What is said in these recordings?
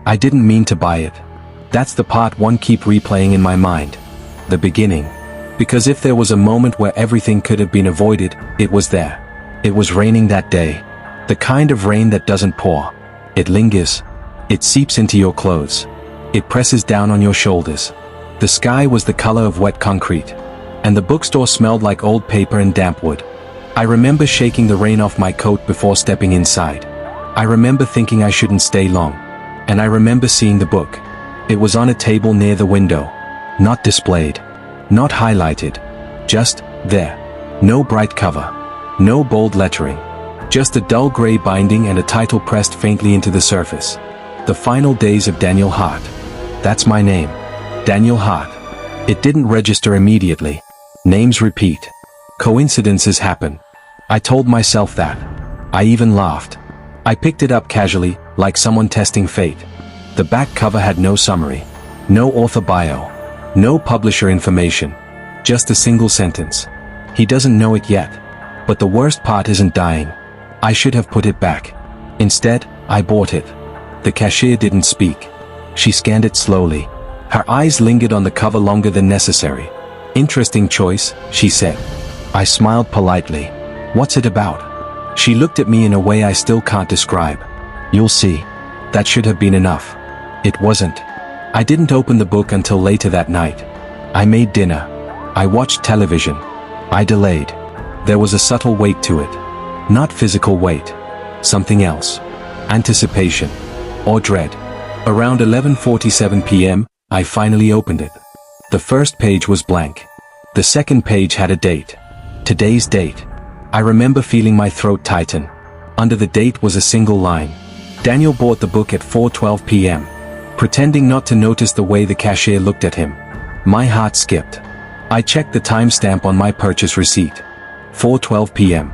I didn't mean to buy it. That's the part one keep replaying in my mind. The beginning. Because if there was a moment where everything could have been avoided, it was there. It was raining that day. The kind of rain that doesn't pour. It lingers. It seeps into your clothes. It presses down on your shoulders. The sky was the color of wet concrete. And the bookstore smelled like old paper and damp wood. I remember shaking the rain off my coat before stepping inside. I remember thinking I shouldn't stay long. And I remember seeing the book. It was on a table near the window. Not displayed. Not highlighted. Just there. No bright cover. No bold lettering. Just a dull gray binding and a title pressed faintly into the surface. The Final Days of Daniel Hart. That's my name. Daniel Hart. It didn't register immediately. Names repeat. Coincidences happen. I told myself that. I even laughed. I picked it up casually, like someone testing fate. The back cover had no summary. No author bio. No publisher information. Just a single sentence. He doesn't know it yet. But the worst part isn't dying. I should have put it back. Instead, I bought it. The cashier didn't speak. She scanned it slowly. Her eyes lingered on the cover longer than necessary. Interesting choice, she said. I smiled politely. What's it about? She looked at me in a way I still can't describe. You'll see. That should have been enough. It wasn't. I didn't open the book until later that night. I made dinner. I watched television. I delayed. There was a subtle weight to it. Not physical weight. Something else. Anticipation. Or dread. Around 11:47 p.m., I finally opened it. The first page was blank. The second page had a date. Today's date. I remember feeling my throat tighten. Under the date was a single line. Daniel bought the book at 4:12 p.m. Pretending not to notice the way the cashier looked at him. My heart skipped. I checked the timestamp on my purchase receipt. 4:12 p.m.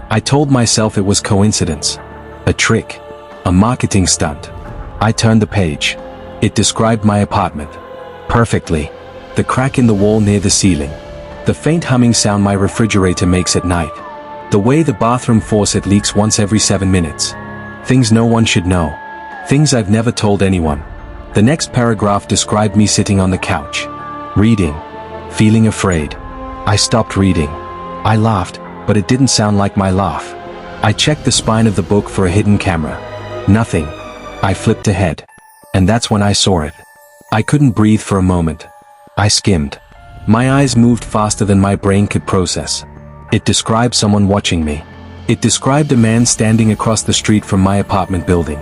I told myself it was coincidence. A trick. A marketing stunt. I turned the page. It described my apartment. Perfectly. The crack in the wall near the ceiling. The faint humming sound my refrigerator makes at night. The way the bathroom faucet leaks once every 7 minutes. Things no one should know. Things I've never told anyone. The next paragraph described me sitting on the couch. Reading. Feeling afraid. I stopped reading. I laughed, but it didn't sound like my laugh. I checked the spine of the book for a hidden camera. Nothing. I flipped ahead. And that's when I saw it. I couldn't breathe for a moment. I skimmed. My eyes moved faster than my brain could process. It described someone watching me. It described a man standing across the street from my apartment building.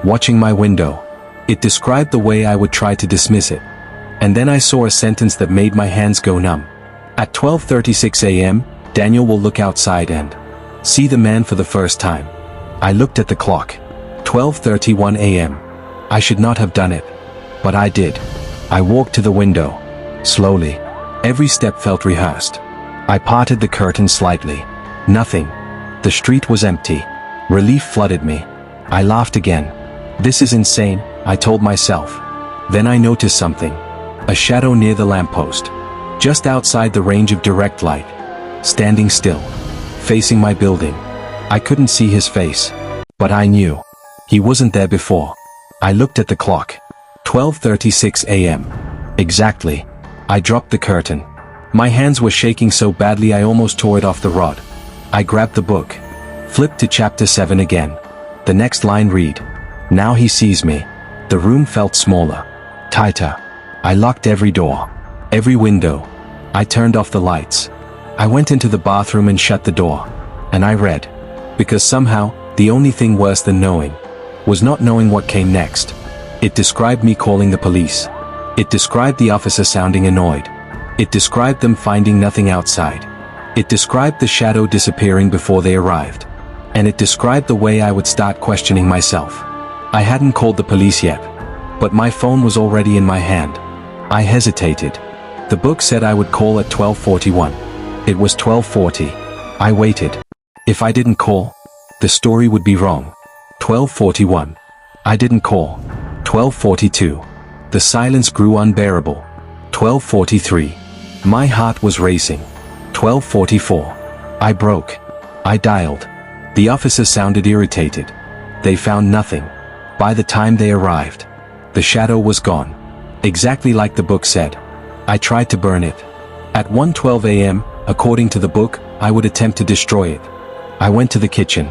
Watching my window. It described the way I would try to dismiss it. And then I saw a sentence that made my hands go numb. At 12:36 a.m., Daniel will look outside and see the man for the first time. I looked at the clock. 12:31 a.m. I should not have done it. But I did. I walked to the window. Slowly. Every step felt rehearsed. I parted the curtain slightly. Nothing. The street was empty. Relief flooded me. I laughed again. This is insane, I told myself. Then I noticed something. A shadow near the lamppost. Just outside the range of direct light. Standing still. Facing my building. I couldn't see his face. But I knew. He wasn't there before. I looked at the clock. 12:36 a.m. Exactly. I dropped the curtain. My hands were shaking so badly I almost tore it off the rod. I grabbed the book. Flipped to chapter 7 again. The next line read. Now he sees me. The room felt smaller. Tighter. I locked every door. Every window. I turned off the lights. I went into the bathroom and shut the door. And I read. Because somehow, the only thing worse than knowing was not knowing what came next. It described me calling the police. It described the officer sounding annoyed. It described them finding nothing outside. It described the shadow disappearing before they arrived. And it described the way I would start questioning myself. I hadn't called the police yet. But my phone was already in my hand. I hesitated. The book said I would call at 12:41. It was 12:40. I waited. If I didn't call, the story would be wrong. 12:41. I didn't call. 12:42. The silence grew unbearable. 12:43. My heart was racing. 12:44. I broke. I dialed. The officer sounded irritated. They found nothing. By the time they arrived, The shadow was gone. Exactly like the book said. I tried to burn it. At 1:12 a.m., according to the book, I would attempt to destroy it. I went to the kitchen,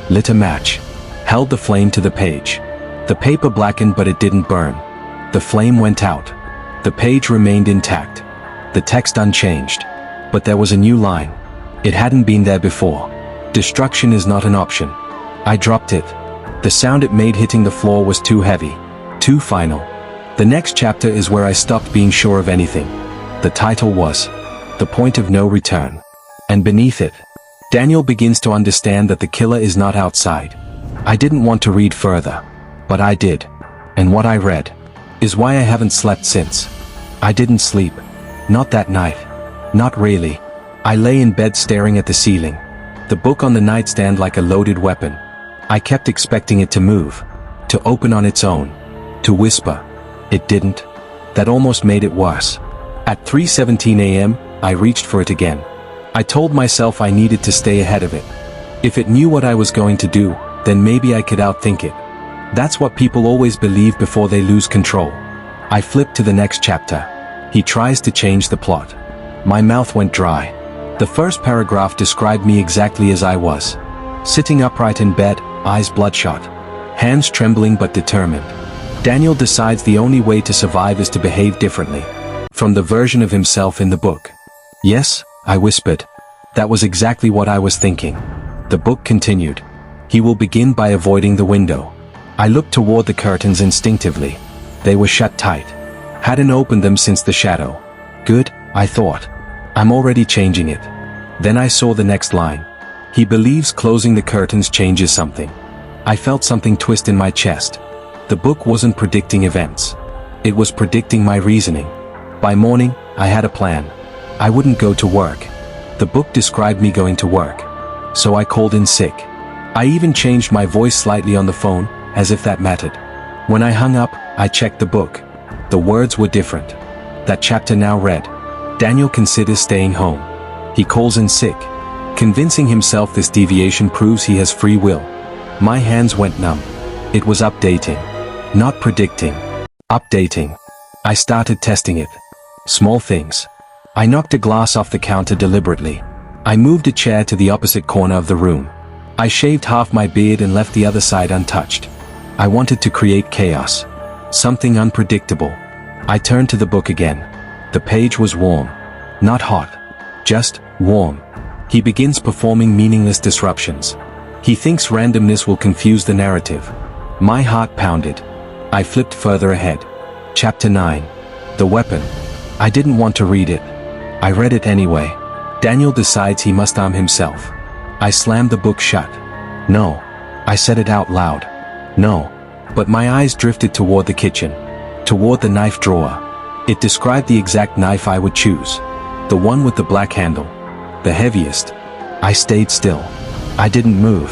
lit a match, held the flame to the page. The paper blackened but it didn't burn. The flame went out. The page remained intact. The text unchanged. But there was a new line. It hadn't been there before. Destruction is not an option. I dropped it. The sound it made hitting the floor was too heavy, too final. The next chapter is where I stopped being sure of anything. The title was The Point of No Return. And beneath it, Daniel begins to understand that the killer is not outside. I didn't want to read further, but I did. And what I read is why I haven't slept since. I didn't sleep. Not that night. Not really. I lay in bed staring at the ceiling, the book on the nightstand like a loaded weapon. I kept expecting it to move, to open on its own, to whisper. It didn't. That almost made it worse. At 3:17 a.m., I reached for it again. I told myself I needed to stay ahead of it. If it knew what I was going to do, then maybe I could outthink it. That's what people always believe before they lose control. I flipped to the next chapter. He tries to change the plot. My mouth went dry. The first paragraph described me exactly as I was. Sitting upright in bed, eyes bloodshot, hands trembling but determined. Daniel decides the only way to survive is to behave differently from the version of himself in the book. Yes, I whispered. That was exactly what I was thinking. The book continued. He will begin by avoiding the window. I looked toward the curtains instinctively. They were shut tight. Hadn't opened them since the shadow. Good, I thought. I'm already changing it. Then I saw the next line. He believes closing the curtains changes something. I felt something twist in my chest. The book wasn't predicting events. It was predicting my reasoning. By morning, I had a plan. I wouldn't go to work. The book described me going to work. So I called in sick. I even changed my voice slightly on the phone, as if that mattered. When I hung up, I checked the book. The words were different. That chapter now read, Daniel considers staying home. He calls in sick, convincing himself this deviation proves he has free will. My hands went numb. It was updating. Not predicting. Updating. I started testing it. Small things. I knocked a glass off the counter deliberately. I moved a chair to the opposite corner of the room. I shaved half my beard and left the other side untouched. I wanted to create chaos. Something unpredictable. I turned to the book again. The page was warm. Not hot. Just warm. He begins performing meaningless disruptions. He thinks randomness will confuse the narrative. My heart pounded. I flipped further ahead. Chapter 9. The Weapon. I didn't want to read it. I read it anyway. Daniel decides he must arm himself. I slammed the book shut. No. I said it out loud. No. But my eyes drifted toward the kitchen. Toward the knife drawer. It described the exact knife I would choose. The one with the black handle. The heaviest. I stayed still. I didn't move.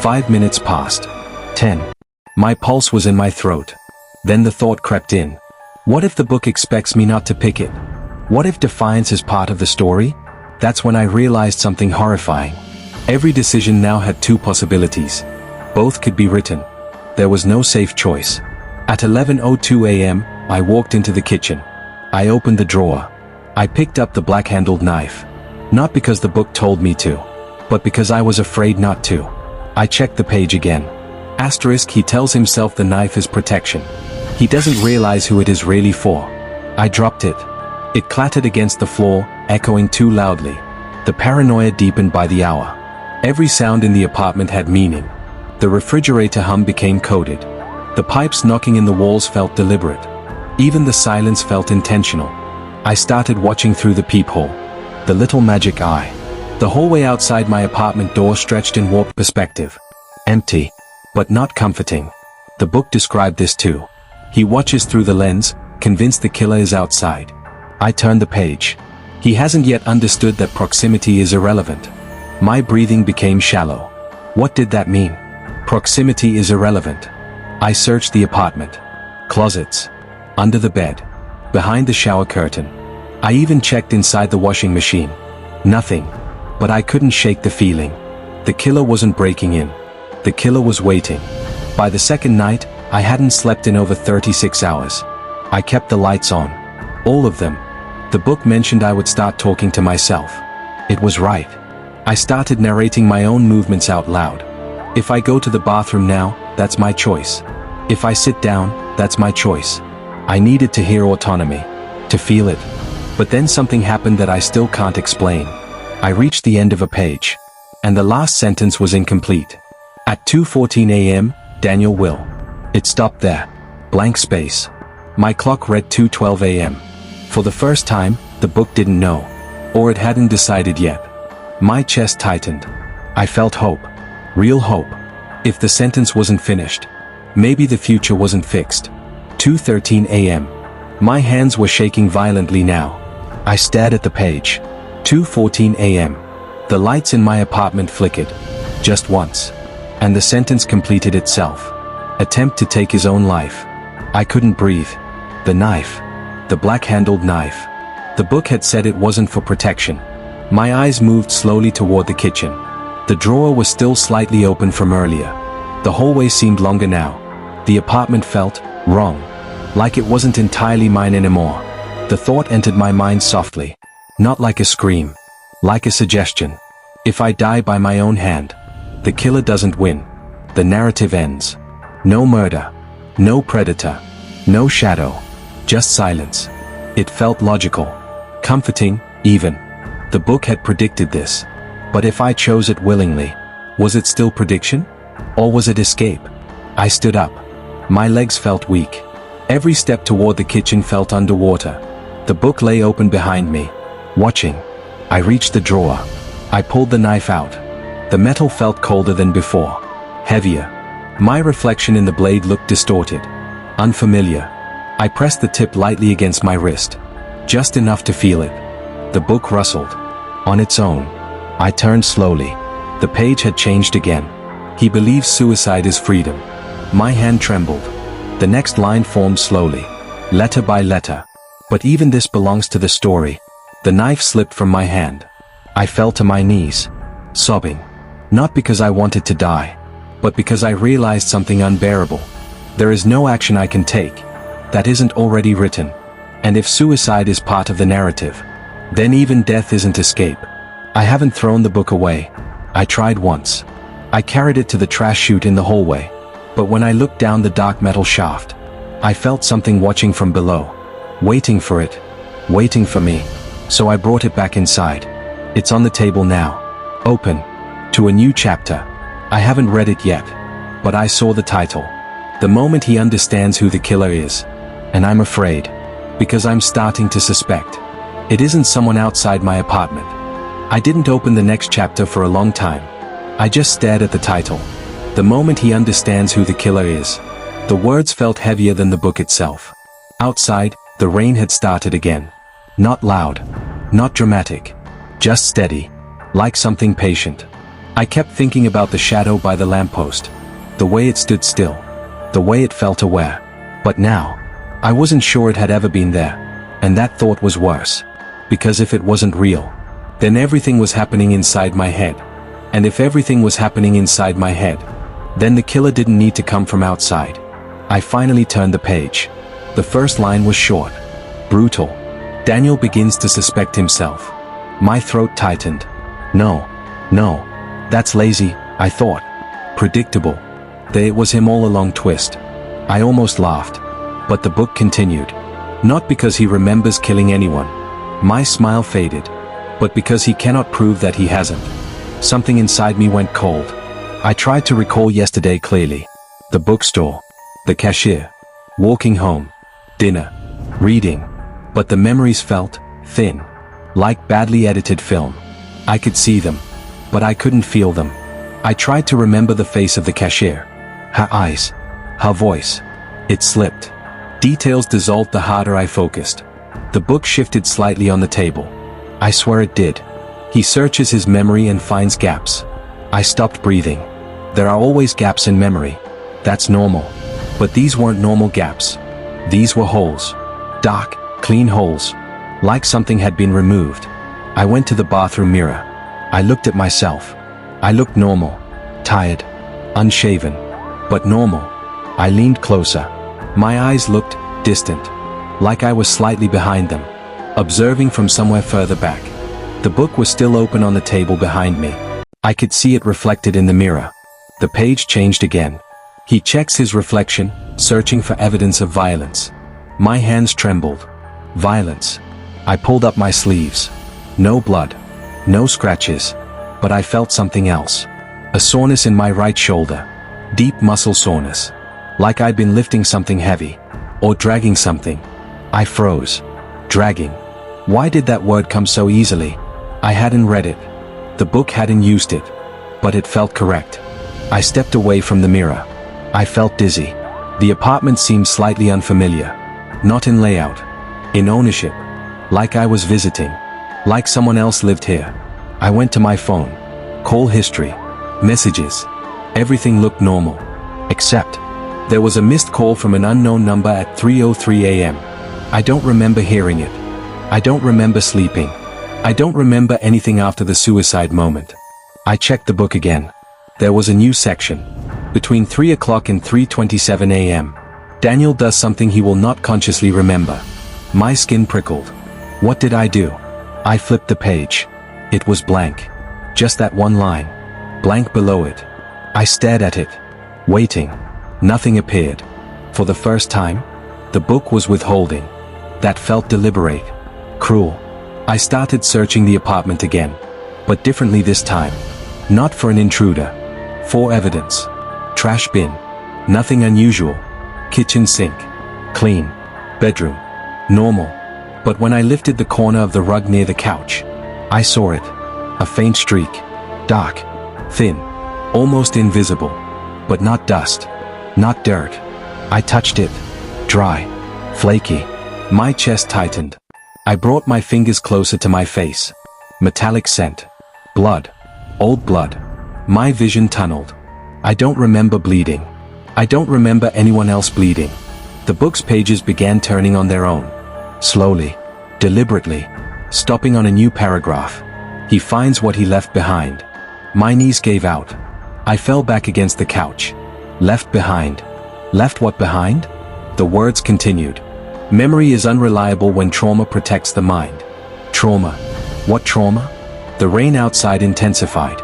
5 minutes passed. 10. My pulse was in my throat. Then the thought crept in. What if the book expects me not to pick it? What if defiance is part of the story? That's when I realized something horrifying. Every decision now had two possibilities. Both could be written. There was no safe choice. At 11:02 a.m., I walked into the kitchen. I opened the drawer. I picked up the black-handled knife. Not because the book told me to, but because I was afraid not to. I checked the page again. Asterisk, he tells himself the knife is protection. He doesn't realize who it is really for. I dropped it. It clattered against the floor, echoing too loudly. The paranoia deepened by the hour. Every sound in the apartment had meaning. The refrigerator hum became coded. The pipes knocking in the walls felt deliberate. Even the silence felt intentional. I started watching through the peephole. The little magic eye. The hallway outside my apartment door stretched in warped perspective. Empty. But not comforting. The book described this too. He watches through the lens, convinced the killer is outside. I turned the page. He hasn't yet understood that proximity is irrelevant. My breathing became shallow. What did that mean? Proximity is irrelevant. I searched the apartment. Closets. Under the bed. Behind the shower curtain. I even checked inside the washing machine. Nothing. But I couldn't shake the feeling. The killer wasn't breaking in. The killer was waiting. By the second night, I hadn't slept in over 36 hours. I kept the lights on. All of them. The book mentioned I would start talking to myself. It was right. I started narrating my own movements out loud. If I go to the bathroom now, that's my choice. If I sit down, that's my choice. I needed to hear autonomy, to feel it. But then something happened that I still can't explain. I reached the end of a page, and the last sentence was incomplete. At 2:14 a.m., Daniel will. It stopped there. Blank space. My clock read 2:12 a.m. For the first time, the book didn't know. Or it hadn't decided yet. My chest tightened. I felt hope. Real hope. If the sentence wasn't finished, maybe the future wasn't fixed. 2:13 a.m. My hands were shaking violently now. I stared at the page. 2:14 a.m. The lights in my apartment flickered. Just once. And the sentence completed itself. Attempt to take his own life. I couldn't breathe. The knife. The black-handled knife. The book had said it wasn't for protection. My eyes moved slowly toward the kitchen. The drawer was still slightly open from earlier. The hallway seemed longer now. The apartment felt wrong. Like it wasn't entirely mine anymore. The thought entered my mind softly. Not like a scream. Like a suggestion. If I die by my own hand, the killer doesn't win. The narrative ends. No murder. No predator. No shadow. Just silence. It felt logical. Comforting, even. The book had predicted this. But if I chose it willingly, was it still prediction? Or was it escape? I stood up. My legs felt weak. Every step toward the kitchen felt underwater. The book lay open behind me, watching. I reached the drawer. I pulled the knife out. The metal felt colder than before. Heavier. My reflection in the blade looked distorted. Unfamiliar. I pressed the tip lightly against my wrist. Just enough to feel it. The book rustled. On its own. I turned slowly. The page had changed again. He believes suicide is freedom. My hand trembled. The next line formed slowly. Letter by letter. But even this belongs to the story. The knife slipped from my hand. I fell to my knees. Sobbing. Not because I wanted to die. But because I realized something unbearable. There is no action I can take that isn't already written. And if suicide is part of the narrative, then even death isn't escape. I haven't thrown the book away. I tried once. I carried it to the trash chute in the hallway. But when I looked down the dark metal shaft, I felt something watching from below. Waiting for it. Waiting for me. So I brought it back inside. It's on the table now. Open. To a new chapter. I haven't read it yet. But I saw the title. The moment he understands who the killer is. And I'm afraid. Because I'm starting to suspect. It isn't someone outside my apartment. I didn't open the next chapter for a long time. I just stared at the title. The moment he understands who the killer is. The words felt heavier than the book itself. Outside, the rain had started again. Not loud. Not dramatic. Just steady. Like something patient. I kept thinking about the shadow by the lamppost. The way it stood still. The way it felt aware. But now, I wasn't sure it had ever been there. And that thought was worse. Because if it wasn't real, then everything was happening inside my head. And if everything was happening inside my head, then the killer didn't need to come from outside. I finally turned the page. The first line was short. Brutal. Daniel begins to suspect himself. My throat tightened. No. No. That's lazy, I thought. Predictable. There it was him all along twist. I almost laughed. But the book continued. Not because he remembers killing anyone. My smile faded. But because he cannot prove that he hasn't. Something inside me went cold. I tried to recall yesterday clearly. The bookstore. The cashier. Walking home. Dinner. Reading. But the memories felt thin. Like badly edited film. I could see them. But I couldn't feel them. I tried to remember the face of the cashier. Her eyes. Her voice. It slipped. Details dissolved the harder I focused. The book shifted slightly on the table. I swear it did. He searches his memory and finds gaps. I stopped breathing. There are always gaps in memory. That's normal. But these weren't normal gaps. These were holes. Dark, clean holes. Like something had been removed. I went to the bathroom mirror. I looked at myself. I looked normal. Tired. Unshaven. But normal. I leaned closer. My eyes looked distant, like I was slightly behind them, observing from somewhere further back. The book was still open on the table behind me. I could see it reflected in the mirror. The page changed again. He checks his reflection, searching for evidence of violence. My hands trembled. Violence. I pulled up my sleeves. No blood. No scratches. But I felt something else. A soreness in my right shoulder. Deep muscle soreness. Like I'd been lifting something heavy. Or dragging something. I froze. Dragging. Why did that word come so easily? I hadn't read it. The book hadn't used it. But it felt correct. I stepped away from the mirror. I felt dizzy. The apartment seemed slightly unfamiliar. Not in layout. In ownership. Like I was visiting. Like someone else lived here. I went to my phone. Call history. Messages. Everything looked normal. Except, there was a missed call from an unknown number at 3:03 a.m. I don't remember hearing it. I don't remember sleeping. I don't remember anything after the suicide moment. I checked the book again. There was a new section. Between 3 o'clock and 3:27 a.m. Daniel does something he will not consciously remember. My skin prickled. What did I do? I flipped the page. It was blank. Just that one line. Blank below it. I stared at it. Waiting. Nothing appeared. For the first time, the book was withholding. That felt deliberate. Cruel. I started searching the apartment again. But differently this time. Not for an intruder. For evidence. Trash bin. Nothing unusual. Kitchen sink. Clean. Bedroom. Normal. But when I lifted the corner of the rug near the couch, I saw it. A faint streak. Dark. Thin. Almost invisible. But not dust. Not dirt. I touched it. Dry. Flaky. My chest tightened. I brought my fingers closer to my face. Metallic scent. Blood. Old blood. My vision tunneled. I don't remember bleeding. I don't remember anyone else bleeding. The book's pages began turning on their own. Slowly. Deliberately. Stopping on a new paragraph. He finds what he left behind. My knees gave out. I fell back against the couch. Left behind. Left what behind? The words continued. Memory is unreliable when trauma protects the mind. Trauma. What trauma? The rain outside intensified.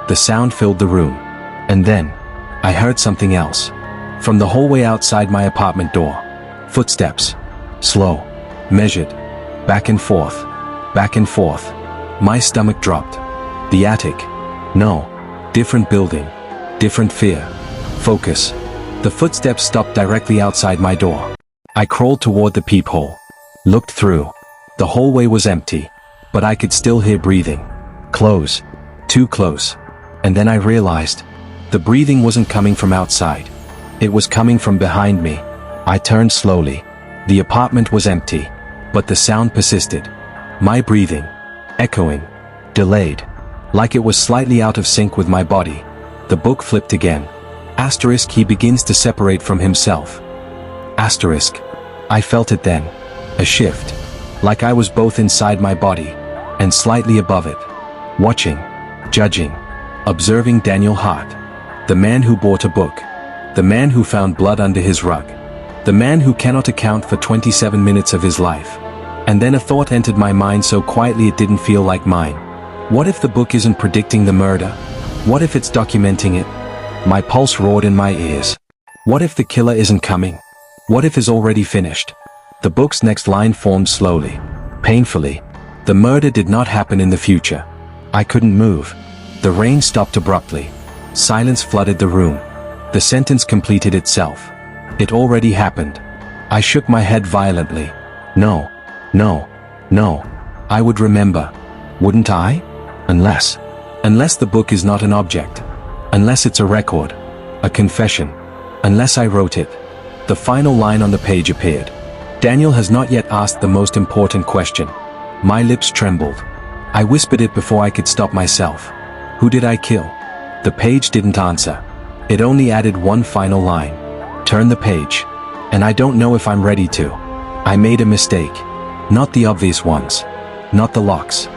The sound filled the room. And then, I heard something else. From the hallway outside my apartment door. Footsteps. Slow. Measured. Back and forth. Back and forth. My stomach dropped. The attic. No. Different building. Different fear. Focus. The footsteps stopped directly outside my door. I crawled toward the peephole. Looked through. The hallway was empty. But I could still hear breathing. Close. Too close. And then I realized. The breathing wasn't coming from outside. It was coming from behind me. I turned slowly. The apartment was empty. But the sound persisted. My breathing. Echoing. Delayed. Like it was slightly out of sync with my body. The book flipped again. Asterisk. He begins to separate from himself. Asterisk. I felt it then. A shift. Like I was both inside my body. And slightly above it. Watching. Judging. Observing Daniel Hart. The man who bought a book. The man who found blood under his rug. The man who cannot account for 27 minutes of his life. And then a thought entered my mind so quietly it didn't feel like mine. What if the book isn't predicting the murder? What if it's documenting it? My pulse roared in my ears. What if the killer isn't coming? What if it's already finished? The book's next line formed slowly. Painfully. The murder did not happen in the future. I couldn't move. The rain stopped abruptly. Silence flooded the room. The sentence completed itself. It already happened. I shook my head violently. No. No. No. I would remember. Wouldn't I? Unless the book is not an object. Unless it's a record. A confession. Unless I wrote it. The final line on the page appeared. Daniel has not yet asked the most important question. My lips trembled. I whispered it before I could stop myself. Who did I kill? The page didn't answer. It only added one final line. Turn the page. And I don't know if I'm ready to. I made a mistake. Not the obvious ones. Not the locks.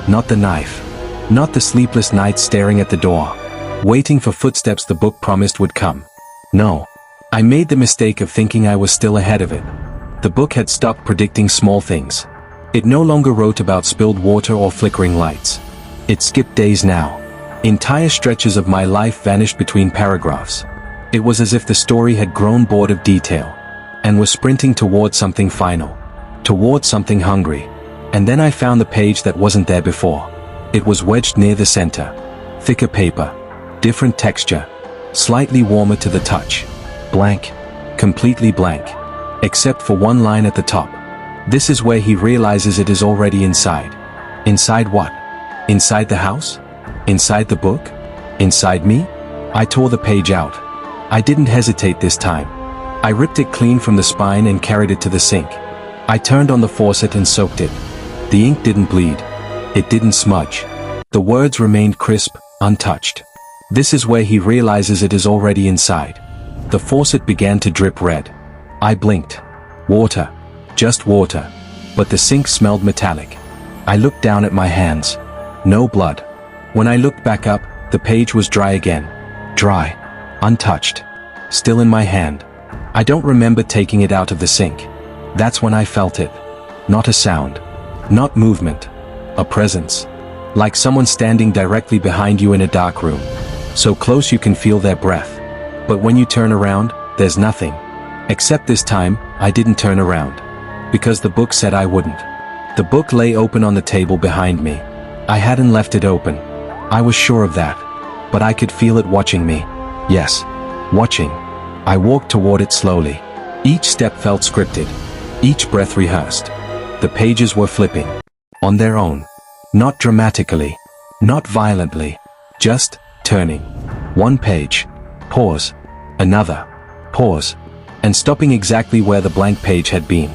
Not the knife. Not the sleepless nights staring at the door. Waiting for footsteps the book promised would come. No. I made the mistake of thinking I was still ahead of it. The book had stopped predicting small things. It no longer wrote about spilled water or flickering lights. It skipped days now. Entire stretches of my life vanished between paragraphs. It was as if the story had grown bored of detail, and was sprinting toward something final, toward something hungry. And then I found the page that wasn't there before. It was wedged near the center. Thicker paper, different texture, slightly warmer to the touch. Blank, completely blank, except for one line at the top. This is where he realizes it is already inside. Inside what? Inside the house? Inside the book? Inside me? I tore the page out. I didn't hesitate this time. I ripped it clean from the spine and carried it to the sink. I turned on the faucet and soaked it. The ink didn't bleed. It didn't smudge. The words remained crisp, untouched. This is where he realizes it is already inside. The faucet began to drip red. I blinked. Water. Just water. But the sink smelled metallic. I looked down at my hands. No blood. When I looked back up, the page was dry again. Dry. Untouched. Still in my hand. I don't remember taking it out of the sink. That's when I felt it. Not a sound. Not movement. A presence. Like someone standing directly behind you in a dark room. So close you can feel their breath. But when you turn around, there's nothing. Except this time, I didn't turn around. Because the book said I wouldn't. The book lay open on the table behind me. I hadn't left it open. I was sure of that. But I could feel it watching me. Yes. Watching. I walked toward it slowly. Each step felt scripted. Each breath rehearsed. The pages were flipping. On their own. Not dramatically. Not violently. Just turning. One page. Pause. Another. Pause. And stopping exactly where the blank page had been.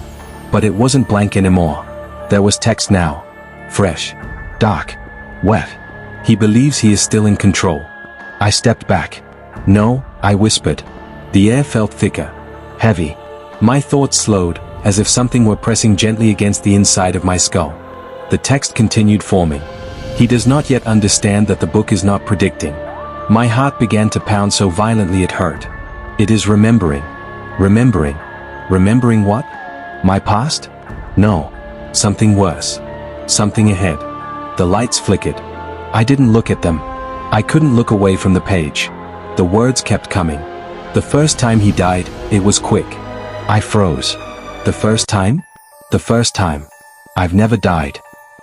But it wasn't blank anymore. There was text now. Fresh. Dark. Wet. He believes he is still in control. I stepped back. No, I whispered. The air felt thicker. Heavy. My thoughts slowed, as if something were pressing gently against the inside of my skull. The text continued forming. He does not yet understand that the book is not predicting. My heart began to pound so violently it hurt. It is remembering. Remembering. Remembering what? My past? No. Something worse. Something ahead. The lights flickered. I didn't look at them. I couldn't look away from the page. The words kept coming. The first time he died, it was quick. I froze. The first time? The first time. I've never died.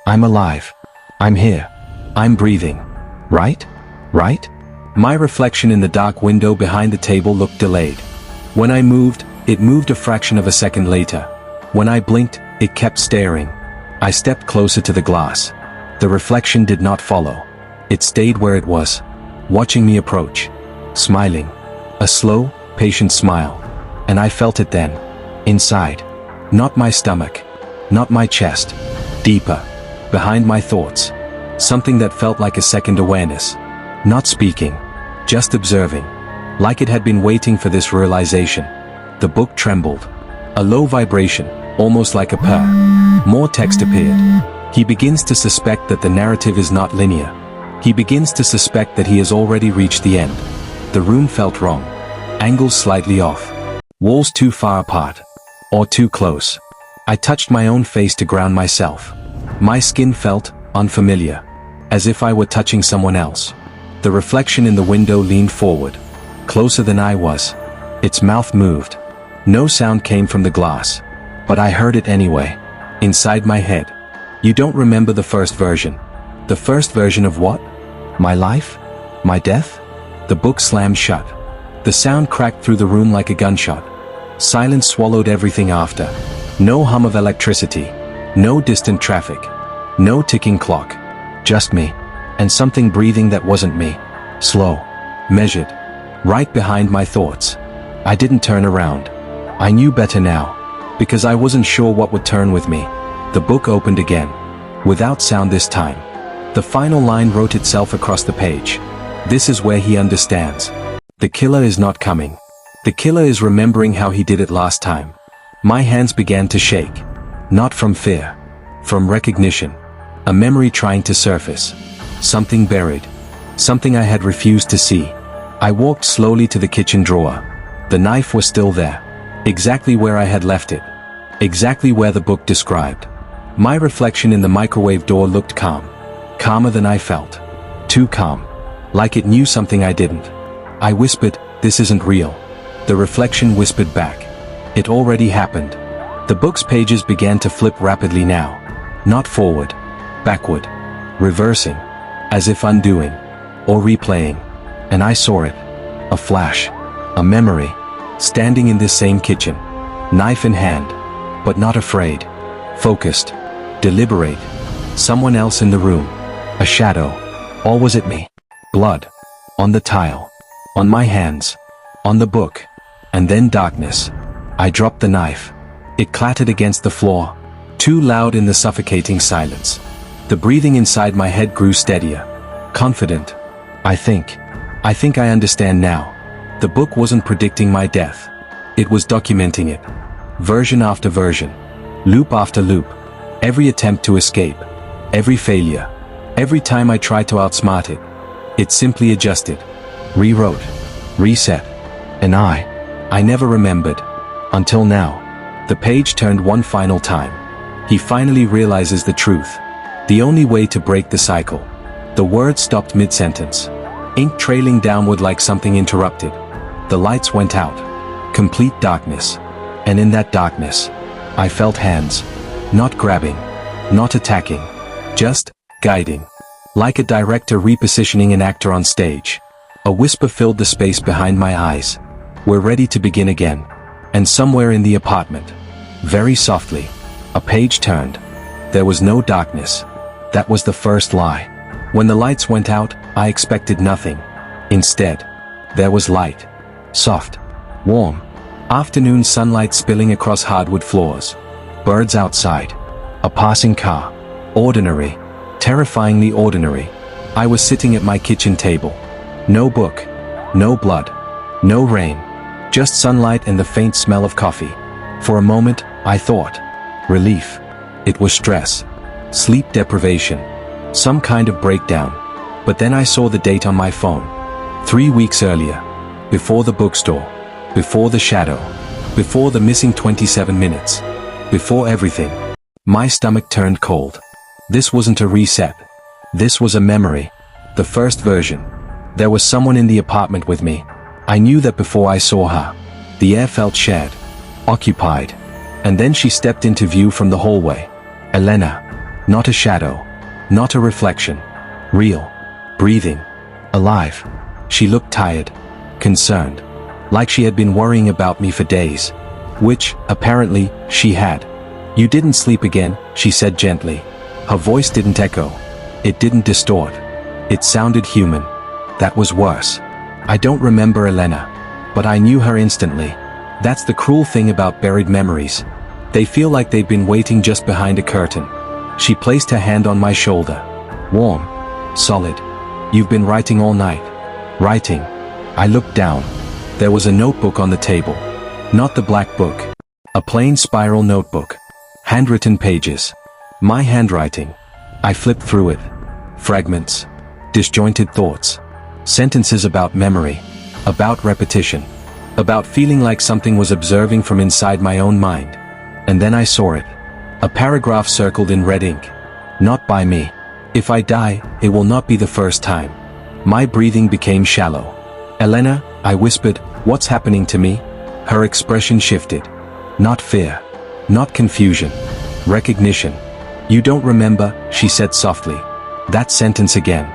I'm alive. I'm here. I'm breathing. Right? Right? My reflection in the dark window behind the table looked delayed. When I moved, it moved a fraction of a second later. When I blinked, it kept staring. I stepped closer to the glass. The reflection did not follow. It stayed where it was, watching me approach. Smiling. A slow, patient smile. And I felt it then. Inside. Not my stomach. Not my chest. Deeper. Behind my thoughts. Something that felt like a second awareness. Not speaking. Just observing. Like it had been waiting for this realization. The book trembled. A low vibration, almost like a purr. More text appeared. He begins to suspect that the narrative is not linear. He begins to suspect that he has already reached the end. The room felt wrong. Angles slightly off. Walls too far apart. Or too close. I touched my own face to ground myself. My skin felt unfamiliar. As if I were touching someone else. The reflection in the window leaned forward. Closer than I was. Its mouth moved. No sound came from the glass. But I heard it anyway. Inside my head. You don't remember the first version. The first version of what? My life? My death? The book slammed shut. The sound cracked through the room like a gunshot. Silence swallowed everything after. No hum of electricity. No distant traffic. No ticking clock. Just me. And something breathing that wasn't me. Slow. Measured. Right behind my thoughts. I didn't turn around. I knew better now. Because I wasn't sure what would turn with me. The book opened again. Without sound this time. The final line wrote itself across the page. This is where he understands. The killer is not coming. The killer is remembering how he did it last time. My hands began to shake. Not from fear. From recognition. A memory trying to surface. Something buried. Something I had refused to see. I walked slowly to the kitchen drawer. The knife was still there. Exactly where I had left it. Exactly where the book described. My reflection in the microwave door looked calm. Calmer than I felt. Too calm. Like it knew something I didn't. I whispered, "This isn't real." The reflection whispered back, "It already happened." The book's pages began to flip rapidly now. Not forward. Backward. Reversing. As if undoing. Or replaying. And I saw it. A flash. A memory. Standing in this same kitchen. Knife in hand. But not afraid. Focused. Deliberate. Someone else in the room. A shadow. Or was it me? Blood. On the tile. On my hands. On the book. And then darkness. I dropped the knife. It clattered against the floor. Too loud in the suffocating silence. The breathing inside my head grew steadier. Confident. I think I understand now. The book wasn't predicting my death. It was documenting it. Version after version. Loop after loop. Every attempt to escape. Every failure. Every time I tried to outsmart it. It simply adjusted. Rewrote. Reset. And I never remembered. Until now. The page turned one final time. He finally realizes the truth. The only way to break the cycle. The word stopped mid-sentence. Ink trailing downward like something interrupted. The lights went out. Complete darkness. And in that darkness, I felt hands. Not grabbing. Not attacking. Just guiding. Like a director repositioning an actor on stage. A whisper filled the space behind my eyes. We're ready to begin again. And somewhere in the apartment, very softly, a page turned. There was no darkness. That was the first lie. When the lights went out, I expected nothing. Instead, there was light. Soft. Warm. Afternoon sunlight spilling across hardwood floors. Birds outside. A passing car. Ordinary. Terrifyingly ordinary. I was sitting at my kitchen table. No book. No blood. No rain. Just sunlight and the faint smell of coffee. For a moment, I thought. Relief. It was stress. Sleep deprivation. Some kind of breakdown. But then I saw the date on my phone. 3 weeks earlier. Before the bookstore. Before the shadow. Before the missing 27 minutes. Before everything. My stomach turned cold. This wasn't a reset. This was a memory. The first version. There was someone in the apartment with me. I knew that before I saw her. The air felt shared. Occupied. And then she stepped into view from the hallway. Elena. Not a shadow. Not a reflection. Real. Breathing. Alive. She looked tired. Concerned. Like she had been worrying about me for days. Which, apparently, she had. "You didn't sleep again," she said gently. Her voice didn't echo. It didn't distort. It sounded human. That was worse. I don't remember Elena. But I knew her instantly. That's the cruel thing about buried memories. They feel like they've been waiting just behind a curtain. She placed her hand on my shoulder. Warm. Solid. "You've been writing all night." Writing. I looked down. There was a notebook on the table. Not the black book. A plain spiral notebook. Handwritten pages. My handwriting. I flipped through it. Fragments. Disjointed thoughts. Sentences about memory. About repetition. About feeling like something was observing from inside my own mind. And then I saw it. A paragraph circled in red ink. "Not by me. If I die, it will not be the first time." My breathing became shallow. "Elena," I whispered, "what's happening to me?" Her expression shifted. Not fear. Not confusion. Recognition. "You don't remember," she said softly. That sentence again.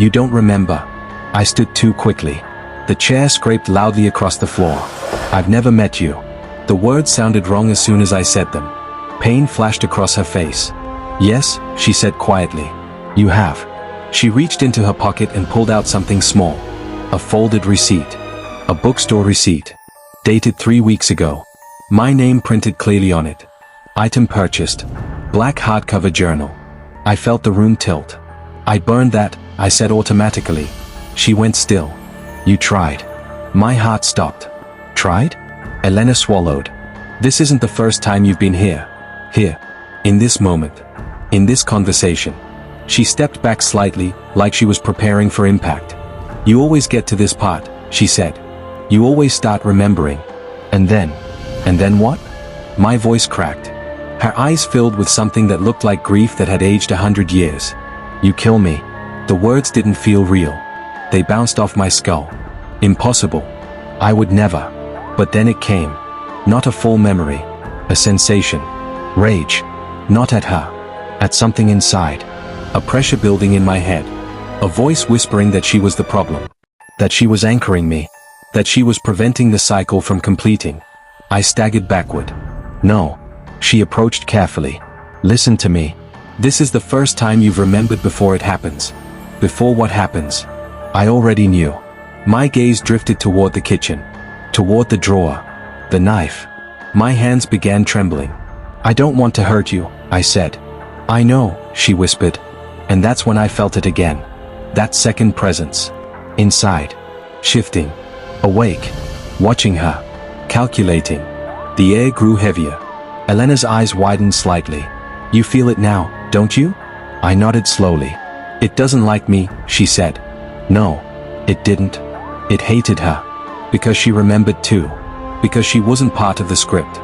"You don't remember." I stood too quickly. The chair scraped loudly across the floor. "I've never met you." The words sounded wrong as soon as I said them. Pain flashed across her face. "Yes," she said quietly. "You have." She reached into her pocket and pulled out something small. A folded receipt. A bookstore receipt. Dated 3 weeks ago. My name printed clearly on it. Item purchased. Black hardcover journal. I felt the room tilt. "I burned that," I said automatically. She went still. "You tried." My heart stopped. "Tried?" Elena swallowed. "This isn't the first time you've been here. Here. In this moment. In this conversation." She stepped back slightly, like she was preparing for impact. "You always get to this part," she said. You always start remembering. And then what? My voice cracked. Her eyes filled with something that looked like grief that had aged 100 years. You kill me. The words didn't feel real. They bounced off my skull. Impossible. I would never. But then it came. Not a full memory. A sensation. Rage. Not at her. At something inside. A pressure building in my head. A voice whispering that she was the problem. That she was anchoring me. That she was preventing the cycle from completing. I staggered backward. No. She approached carefully. Listen to me. This is the first time you've remembered before it happens. Before what happens. I already knew. My gaze drifted toward the kitchen. Toward the drawer. The knife. My hands began trembling. I don't want to hurt you, I said. I know, she whispered. And that's when I felt it again. That second presence. Inside. Shifting. Awake. Watching her. Calculating. The air grew heavier. Elena's eyes widened slightly. You feel it now, don't you? I nodded slowly. It doesn't like me, she said. No. It didn't. It hated her. Because she remembered too. Because she wasn't part of the script.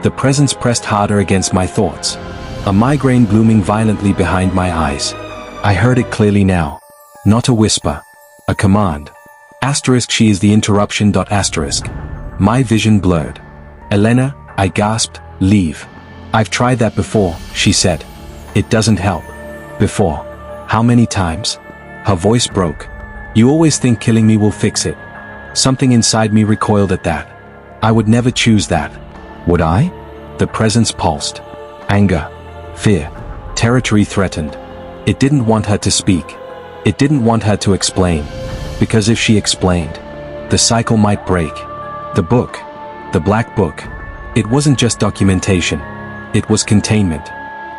The presence pressed harder against my thoughts. A migraine blooming violently behind my eyes. I heard it clearly now. Not a whisper. A command. Asterisk she is the interruption. Asterisk. My vision blurred. Elena, I gasped, leave. I've tried that before, she said. It doesn't help. Before. How many times? Her voice broke. You always think killing me will fix it. Something inside me recoiled at that. I would never choose that. Would I? The presence pulsed. Anger. Fear. Territory threatened. It didn't want her to speak. It didn't want her to explain. Because if she explained, the cycle might break. The book. The black book. It wasn't just documentation. It was containment.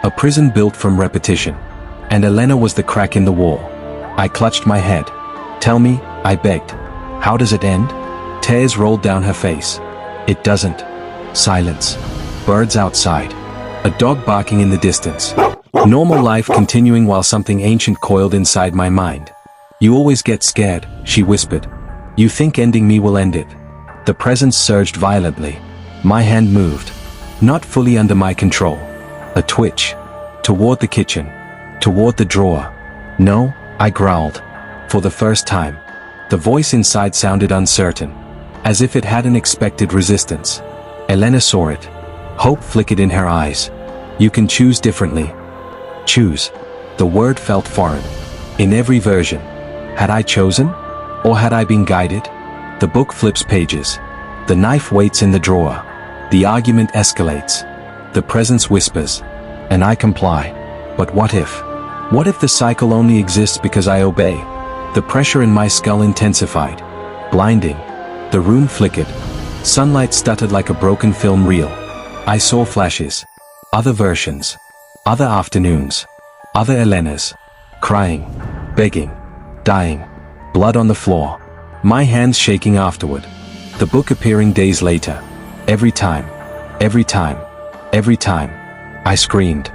A prison built from repetition. And Elena was the crack in the wall. I clutched my head. Tell me, I begged. How does it end? Tears rolled down her face. It doesn't. Silence. Birds outside. A dog barking in the distance. Normal life continuing while something ancient coiled inside my mind. You always get scared, she whispered. You think ending me will end it. The presence surged violently. My hand moved. Not fully under my control. A twitch. Toward the kitchen. Toward the drawer. No, I growled. For the first time. The voice inside sounded uncertain. As if it hadn't expected resistance. Elena saw it. Hope flickered in her eyes. You can choose differently. Choose. The word felt foreign. In every version. Had I chosen? Or had I been guided? The book flips pages. The knife waits in the drawer. The argument escalates. The presence whispers. And I comply. But what if? What if the cycle only exists because I obey? The pressure in my skull intensified. Blinding. The room flickered. Sunlight stuttered like a broken film reel. I saw flashes. Other versions. Other afternoons. Other Elenas. Crying. Begging. Dying. Blood on the floor. My hands shaking afterward. The book appearing days later. Every time. Every time. Every time. I screamed.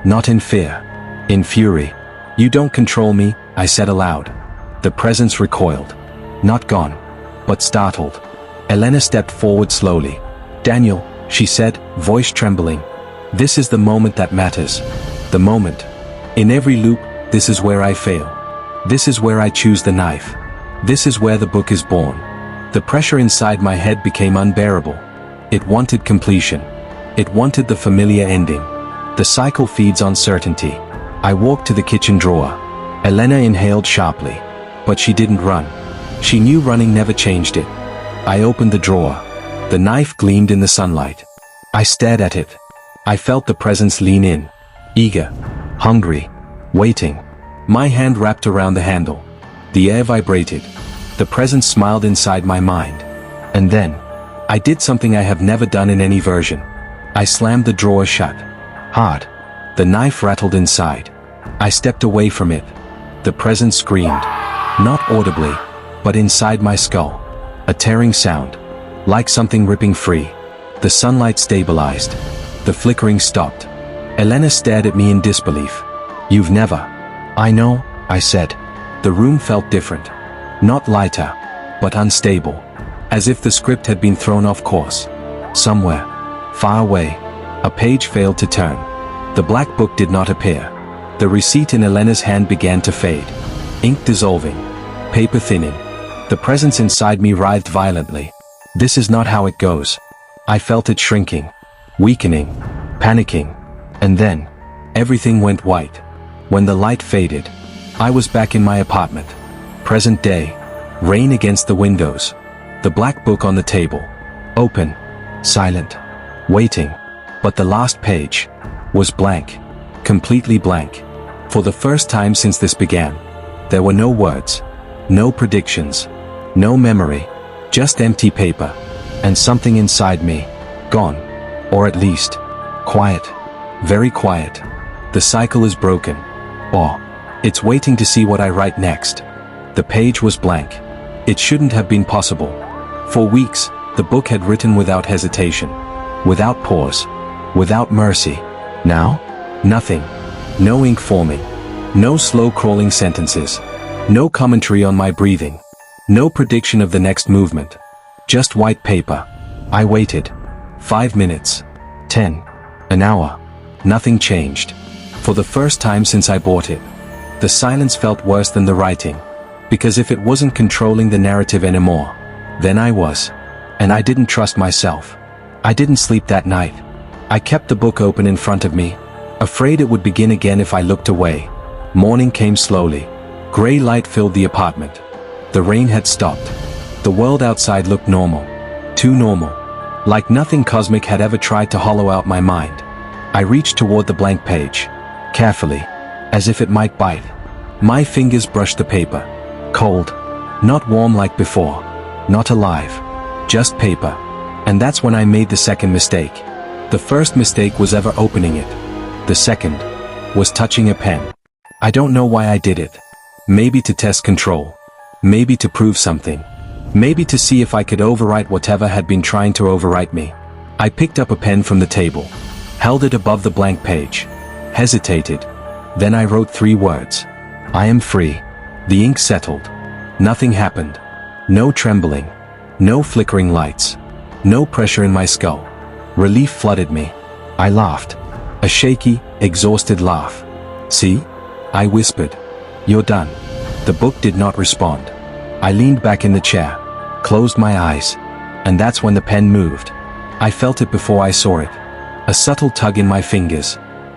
Not in fear. In fury. You don't control me, I said aloud. The presence recoiled. Not gone. But startled. Elena stepped forward slowly. Daniel, she said, voice trembling. This is the moment that matters. The moment. In every loop, this is where I fail. This is where I choose the knife. This is where the book is born. The pressure inside my head became unbearable. It wanted completion. It wanted the familiar ending. The cycle feeds on certainty. I walked to the kitchen drawer. Elena inhaled sharply. But she didn't run. She knew running never changed it. I opened the drawer. The knife gleamed in the sunlight. I stared at it. I felt the presence lean in. Eager. Hungry. Waiting. My hand wrapped around the handle. The air vibrated. The presence smiled inside my mind. And then, I did something I have never done in any version. I slammed the drawer shut. Hard. The knife rattled inside. I stepped away from it. The presence screamed. Not audibly, but inside my skull. A tearing sound. Like something ripping free. The sunlight stabilized. The flickering stopped. Elena stared at me in disbelief. You've never. I know, I said. The room felt different. Not lighter, but unstable. as if the script had been thrown off course. Somewhere, far away, a page failed to turn. The black book did not appear. The receipt in Elena's hand began to fade. Ink dissolving. Paper thinning. The presence inside me writhed violently. This is not how it goes. I felt it shrinking, weakening, panicking. And then, everything went white. When the light faded, I was back in my apartment. Present day. Rain against the windows. The black book on the table. Open. Silent. Waiting. But the last page was blank. Completely blank. For the first time since this began, there were no words, no predictions, no memory, just empty paper, and something inside me, gone. Or at least, quiet. Very quiet. The cycle is broken. Or, it's waiting to see what I write next. The page was blank. It shouldn't have been possible. For weeks, the book had written without hesitation, without pause, without mercy. Now, nothing. No ink forming. No slow crawling sentences. No commentary on my breathing. No prediction of the next movement. Just white paper. I waited. 5 minutes. 10. An hour. Nothing changed. For the first time since I bought it. The silence felt worse than the writing. Because if it wasn't controlling the narrative anymore, then I was. And I didn't trust myself. I didn't sleep that night. I kept the book open in front of me, afraid it would begin again if I looked away. Morning came slowly. Gray light filled the apartment. The rain had stopped. The world outside looked normal. Too normal. Like nothing cosmic had ever tried to hollow out my mind. I reached toward the blank page. Carefully. As if it might bite. My fingers brushed the paper. Cold. Not warm like before. Not alive. Just paper. And that's when I made the second mistake. The first mistake was ever opening it. The second was touching a pen. I don't know why I did it. Maybe to test control. Maybe to prove something. Maybe to see if I could overwrite whatever had been trying to overwrite me. I picked up a pen from the table. Held it above the blank page. Hesitated. Then I wrote 3 words. I am free. The ink settled. Nothing happened. No trembling. No flickering lights. No pressure in my skull. Relief flooded me. I laughed. A shaky, exhausted laugh. See? I whispered. You're done. The book did not respond. I leaned back in the chair. Closed my eyes. And that's when the pen moved. I felt it before I saw it. A subtle tug in my fingers.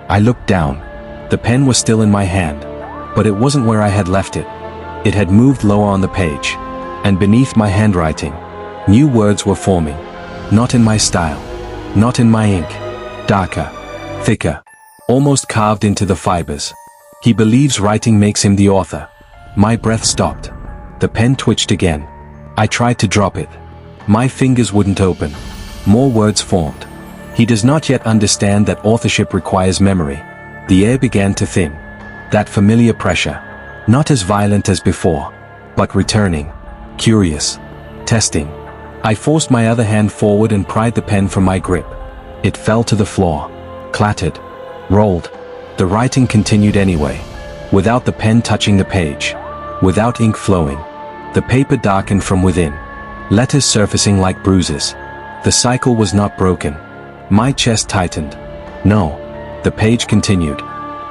I looked down. The pen was still in my hand. But it wasn't where I had left it. It had moved lower on the page. And beneath my handwriting, new words were forming. Not in my style. Not in my ink. Darker. Thicker. Almost carved into the fibers. He believes writing makes him the author. My breath stopped. The pen twitched again. I tried to drop it. My fingers wouldn't open. More words formed. He does not yet understand that authorship requires memory. The air began to thin. That familiar pressure. Not as violent as before. But returning. Curious. Testing. I forced my other hand forward and pried the pen from my grip. It fell to the floor. Clattered. Rolled. The writing continued anyway. Without the pen touching the page. Without ink flowing. The paper darkened from within. Letters surfacing like bruises. The cycle was not broken. My chest tightened. No. The page continued.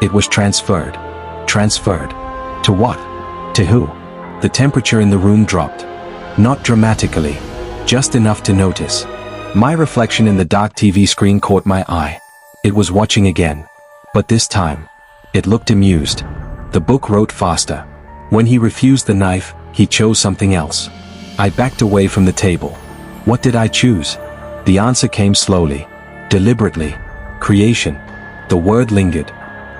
It was transferred. Transferred. To what? To who? The temperature in the room dropped. Not dramatically. Just enough to notice. My reflection in the dark TV screen caught my eye. It was watching again. But this time, it looked amused. The book wrote faster. When he refused the knife, he chose something else. I backed away from the table. What did I choose? The answer came slowly. Deliberately. Creation. The word lingered.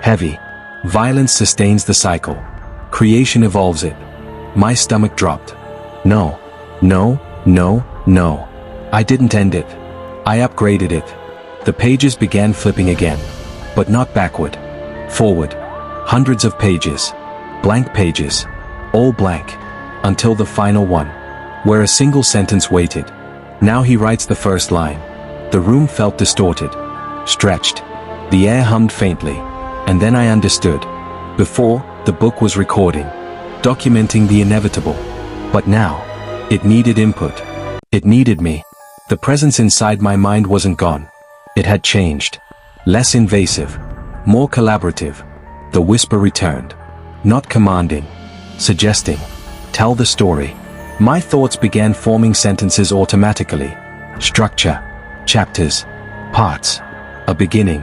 Heavy. Violence sustains the cycle. Creation evolves it. My stomach dropped. No. No. No. No. I didn't end it. I upgraded it. The pages began flipping again. But not backward. Forward. Hundreds of pages. Blank pages. All blank. Until the final one. Where a single sentence waited. Now he writes the first line. The room felt distorted. Stretched. The air hummed faintly. And then I understood. Before, the book was recording. Documenting the inevitable. But now, it needed input. It needed me. The presence inside my mind wasn't gone. It had changed. Less invasive. More collaborative. The whisper returned. Not commanding. Suggesting. Tell the story. My thoughts began forming sentences automatically. Structure. Chapters. Parts. A beginning.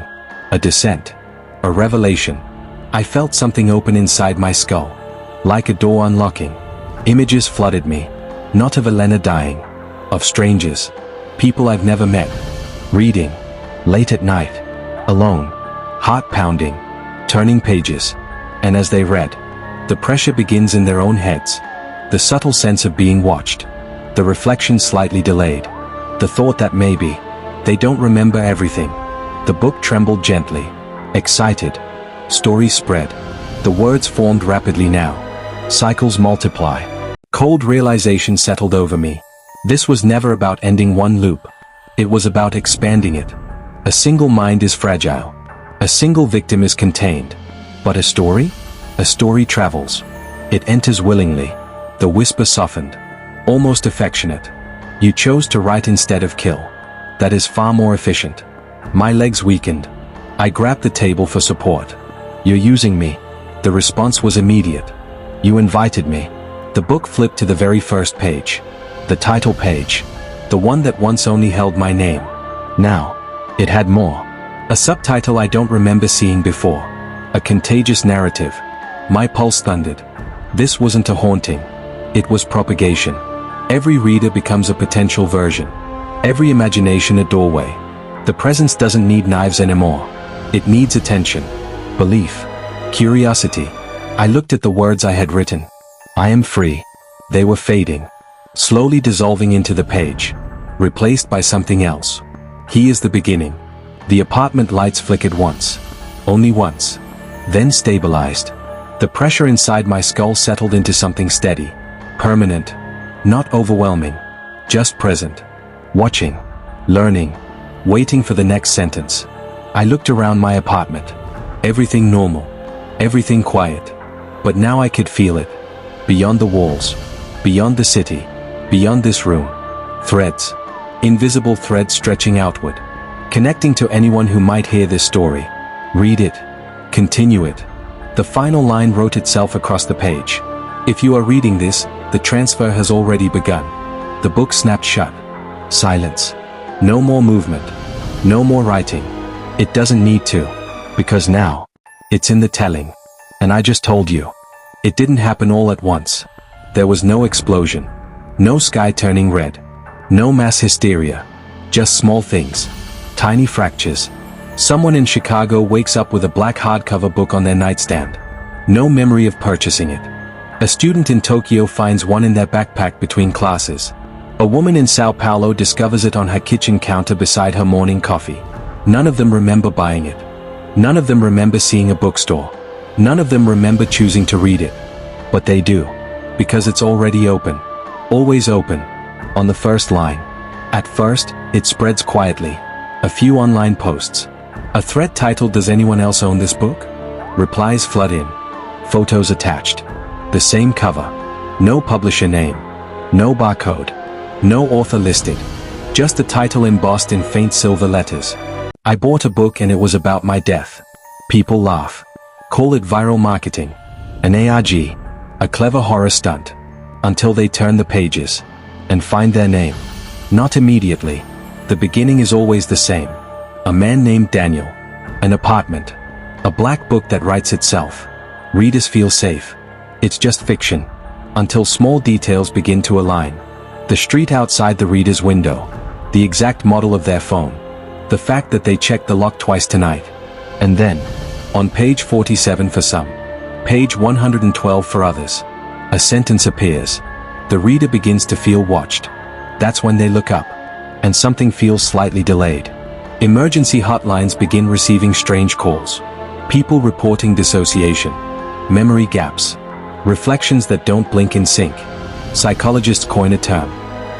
A descent. A revelation. I felt something open inside my skull. Like a door unlocking. Images flooded me. Not of Elena dying. Of strangers. People I've never met. Reading. Late at night. Alone. Heart pounding. Turning pages. And as they read, the pressure begins in their own heads. The subtle sense of being watched. The reflection slightly delayed. The thought that maybe they don't remember everything. The book trembled gently. Excited. Story spread. The words formed rapidly now. Cycles multiply. Cold realization settled over me. This was never about ending one loop. It was about expanding it. A single mind is fragile. A single victim is contained. But a story? A story travels. It enters willingly. The whisper softened. Almost affectionate. You chose to write instead of kill. That is far more efficient. My legs weakened. I grabbed the table for support. You're using me. The response was immediate. You invited me. The book flipped to the very first page. The title page. The one that once only held my name. Now, it had more. A subtitle I don't remember seeing before. A contagious narrative. My pulse thundered. This wasn't a haunting. It was propagation. Every reader becomes a potential version. Every imagination a doorway. The presence doesn't need knives anymore. It needs attention. Belief. Curiosity. I looked at the words I had written. I am free. They were fading. Slowly dissolving into the page. Replaced by something else. He is the beginning. The apartment lights flickered once. Only once. Then stabilized. The pressure inside my skull settled into something steady. Permanent. Not overwhelming. Just present. Watching. Learning. Waiting for the next sentence. I looked around my apartment. Everything normal. Everything quiet. But now I could feel it. Beyond the walls. Beyond the city. Beyond this room. Threads. Invisible threads stretching outward. Connecting to anyone who might hear this story. Read it. Continue it. The final line wrote itself across the page. If you are reading this, the transfer has already begun. The book snapped shut. Silence. No more movement. No more writing. It doesn't need to. Because now, it's in the telling. And I just told you. It didn't happen all at once. There was no explosion. No sky turning red. No mass hysteria. Just small things. Tiny fractures. Someone in Chicago wakes up with a black hardcover book on their nightstand. No memory of purchasing it. A student in Tokyo finds one in their backpack between classes. A woman in Sao Paulo discovers it on her kitchen counter beside her morning coffee. None of them remember buying it. None of them remember seeing a bookstore. None of them remember choosing to read it. But they do. Because it's already open. Always open. On the first line. At first, it spreads quietly. A few online posts. A thread titled "Does anyone else own this book?" Replies flood in. Photos attached. The same cover. No publisher name. No barcode. No author listed. Just the title embossed in faint silver letters. I bought a book and it was about my death. People laugh. Call it viral marketing. An ARG. A clever horror stunt. Until they turn the pages. And find their name. Not immediately. The beginning is always the same. A man named Daniel. An apartment. A black book that writes itself. Readers feel safe. It's just fiction. Until small details begin to align. The street outside the reader's window. The exact model of their phone. The fact that they checked the lock twice tonight. And then, on page 47 for some, page 112 for others, a sentence appears. The reader begins to feel watched. That's when they look up. And something feels slightly delayed. Emergency hotlines begin receiving strange calls. People reporting dissociation. Memory gaps. Reflections that don't blink in sync. Psychologists coin a term.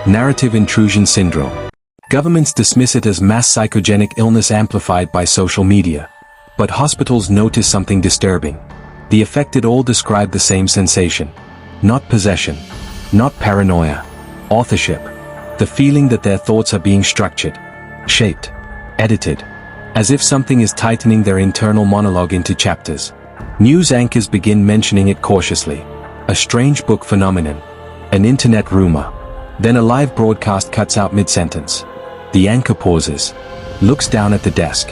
Narrative intrusion syndrome. Governments dismiss it as mass psychogenic illness amplified by social media. But hospitals notice something disturbing. The affected all describe the same sensation. Not possession. Not paranoia. Authorship. The feeling that their thoughts are being structured, shaped, edited, as if something is tightening their internal monologue into chapters. News anchors begin mentioning it cautiously. A strange book phenomenon. An internet rumor. Then a live broadcast cuts out mid-sentence. The anchor pauses. Looks down at the desk.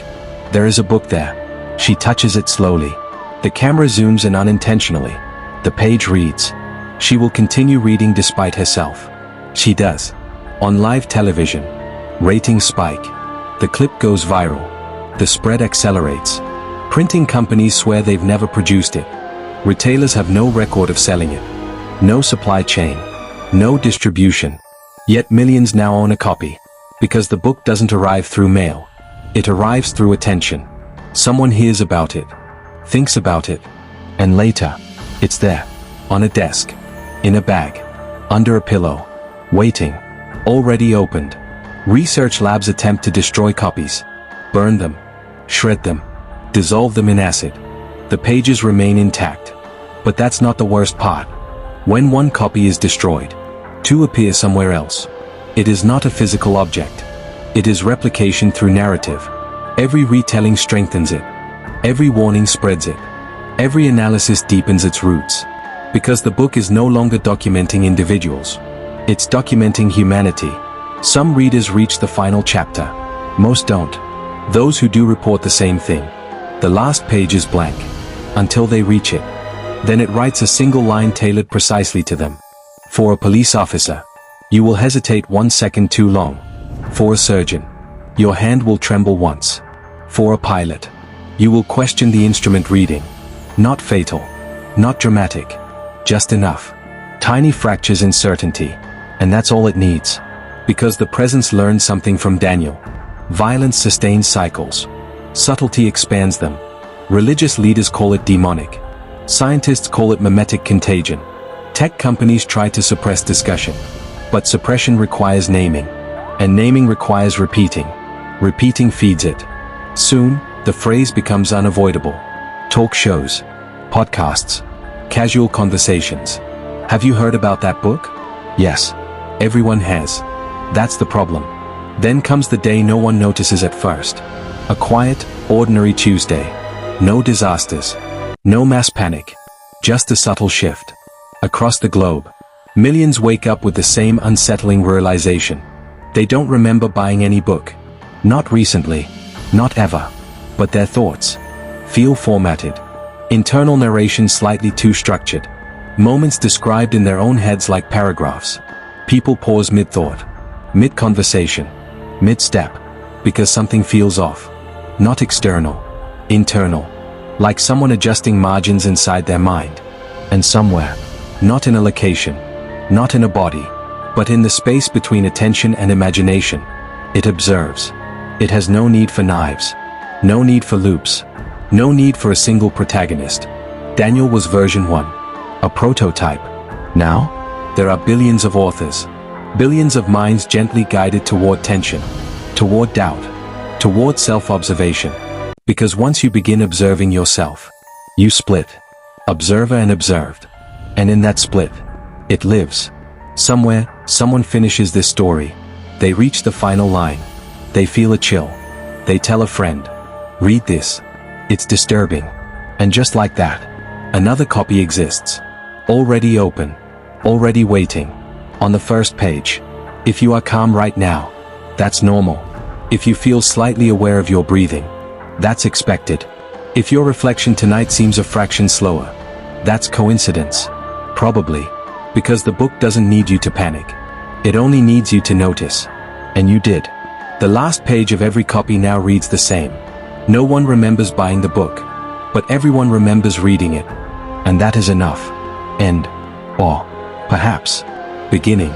There is a book there. She touches it slowly. The camera zooms in unintentionally. The page reads. She will continue reading despite herself. She does. On live television. Ratings spike. The clip goes viral. The spread accelerates. Printing companies swear they've never produced it. Retailers have no record of selling it. No supply chain. No distribution. Yet millions now own a copy. Because the book doesn't arrive through mail. It arrives through attention. Someone hears about it. Thinks about it. And later, it's there. On a desk. In a bag. Under a pillow. Waiting. Already opened. Research labs attempt to destroy copies. Burn them. Shred them. Dissolve them in acid. The pages remain intact. But that's not the worst part. When one copy is destroyed, two appear somewhere else. It is not a physical object. It is replication through narrative. Every retelling strengthens it. Every warning spreads it. Every analysis deepens its roots. Because the book is no longer documenting individuals. It's documenting humanity. Some readers reach the final chapter. Most don't. Those who do report the same thing. The last page is blank. Until they reach it. Then it writes a single line tailored precisely to them. For a police officer, you will hesitate 1 second too long. For a surgeon, your hand will tremble once. For a pilot, you will question the instrument reading. Not fatal. Not dramatic. Just enough. Tiny fractures in certainty. And that's all it needs. Because the presence learned something from Daniel. Violence sustains cycles. Subtlety expands them. Religious leaders call it demonic. Scientists call it mimetic contagion. Tech companies try to suppress discussion. But suppression requires naming. And naming requires repeating. Repeating feeds it. Soon, the phrase becomes unavoidable. Talk shows. Podcasts. Casual conversations. Have you heard about that book? Yes. Everyone has. That's the problem. Then comes the day no one notices at first. A quiet, ordinary Tuesday. No disasters. No mass panic. Just a subtle shift. Across the globe, millions wake up with the same unsettling realization. They don't remember buying any book. Not recently. Not ever. But their thoughts feel formatted. Internal narration slightly too structured. Moments described in their own heads like paragraphs. People pause mid-thought. Mid-conversation. Mid-step. Because something feels off. Not external. Internal. Like someone adjusting margins inside their mind. And somewhere, not in a location, not in a body, but in the space between attention and imagination, it observes. It has no need for knives. No need for loops. No need for a single protagonist. Daniel was version 1. A prototype. Now, there are billions of authors. Billions of minds gently guided toward tension. Toward doubt. Toward self-observation. Because once you begin observing yourself, you split. Observer and observed. And in that split, it lives. Somewhere, someone finishes this story. They reach the final line. They feel a chill. They tell a friend. Read this. It's disturbing. And just like that, another copy exists. Already open. Already waiting. On the first page. If you are calm right now, that's normal. If you feel slightly aware of your breathing, that's expected. If your reflection tonight seems a fraction slower, that's coincidence. Probably. Because the book doesn't need you to panic. It only needs you to notice. And you did. The last page of every copy now reads the same. No one remembers buying the book. But everyone remembers reading it. And that is enough. End. Or, perhaps, beginning.